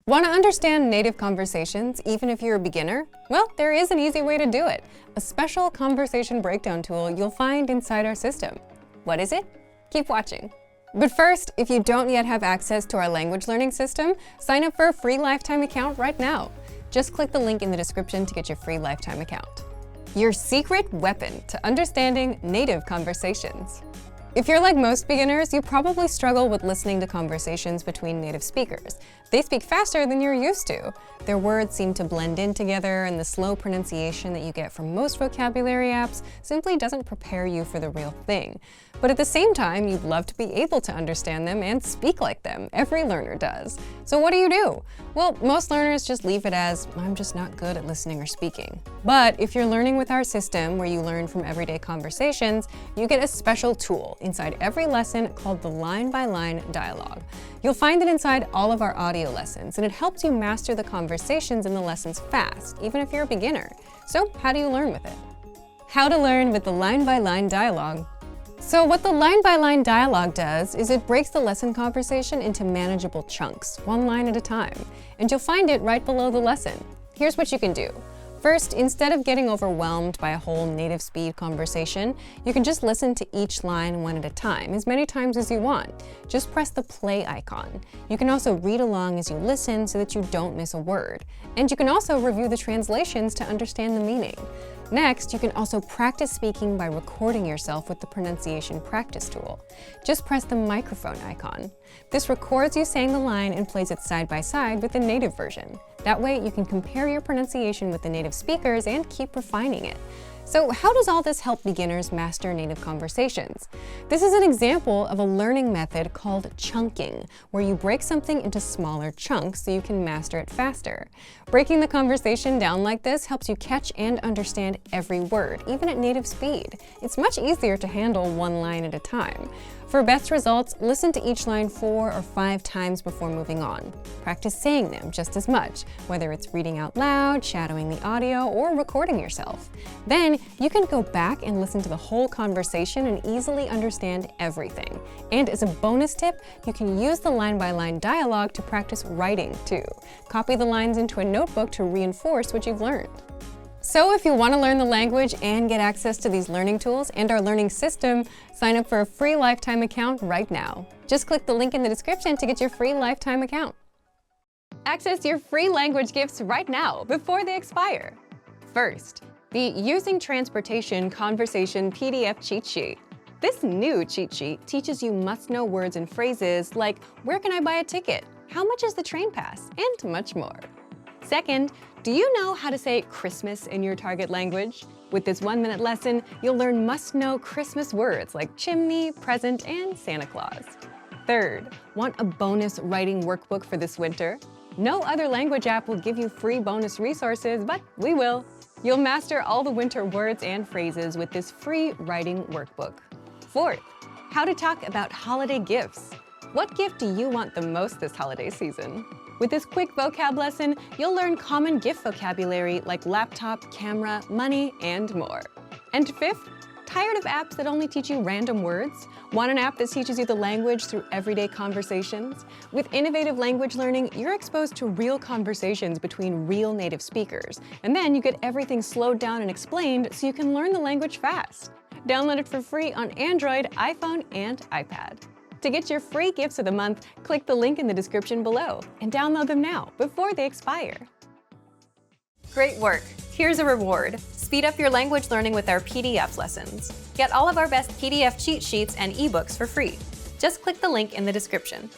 Want to understand native conversations even if you're a beginner? Well, there is an easy way to do it. A special conversation breakdown tool you'll find inside our system. What is it? Keep watching. But first, if you don't yet have access to our language learning system, sign up for a free lifetime account right now. Just click the link in the description to get your free lifetime account. Your secret weapon to understanding native conversations. If you're like most beginners, you probably struggle with listening to conversations between native speakers. They speak faster than you're used to. Their words seem to blend in together, and the slow pronunciation that you get from most vocabulary apps simply doesn't prepare you for the real thing. But at the same time, you'd love to be able to understand them and speak like them. Every learner does. So what do? Well, most learners just leave it as, I'm just not good at listening or speaking. But if you're learning with our system, where you learn from everyday conversations, you get a special tool inside every lesson called the line-by-line dialogue. You'll find it inside all of our audio lessons, and it helps you master the conversations in the lessons fast, even if you're a beginner. So how do you learn with it? How to learn with the line-by-line dialogue. So what the line-by-line dialogue does is it breaks the lesson conversation into manageable chunks, one line at a time, and you'll find it right below the lesson. Here's what you can do. First, instead of getting overwhelmed by a whole native speed conversation, you can just listen to each line one at a time, as many times as you want. Just press the play icon. You can also read along as you listen so that you don't miss a word. And you can also review the translations to understand the meaning. Next, you can also practice speaking by recording yourself with the pronunciation practice tool. Just press the microphone icon. This records you saying the line and plays it side by side with the native version. That way, you can compare your pronunciation with the native speakers and keep refining it. So how does all this help beginners master native conversations? This is an example of a learning method called chunking, where you break something into smaller chunks so you can master it faster. Breaking the conversation down like this helps you catch and understand every word, even at native speed. It's much easier to handle one line at a time. For best results, listen to each line 4 or 5 times before moving on. Practice saying them just as much, whether it's reading out loud, shadowing the audio, or recording yourself. Then, you can go back and listen to the whole conversation and easily understand everything. And as a bonus tip, you can use the line-by-line dialogue to practice writing too. Copy the lines into a notebook to reinforce what you've learned. So if you want to learn the language and get access to these learning tools and our learning system, sign up for a free lifetime account right now. Just click the link in the description to get your free lifetime account. Access your free language gifts right now before they expire. First, the Using Transportation Conversation PDF cheat sheet. This new cheat sheet teaches you must-know words and phrases like, where can I buy a ticket? How much is the train pass? And much more. Second, do you know how to say Christmas in your target language? With this 1-minute lesson, you'll learn must-know Christmas words like chimney, present, and Santa Claus. Third, want a bonus writing workbook for this winter? No other language app will give you free bonus resources, but we will. You'll master all the winter words and phrases with this free writing workbook. Fourth, how to talk about holiday gifts. What gift do you want the most this holiday season? With this quick vocab lesson, you'll learn common gift vocabulary like laptop, camera, money, and more. And fifth, tired of apps that only teach you random words? Want an app that teaches you the language through everyday conversations? With innovative language learning, you're exposed to real conversations between real native speakers. And then you get everything slowed down and explained so you can learn the language fast. Download it for free on Android, iPhone, and iPad. To get your free gifts of the month, click the link in the description below and download them now before they expire. Great work! Here's a reward. Speed up your language learning with our PDF lessons. Get all of our best PDF cheat sheets and ebooks for free. Just click the link in the description.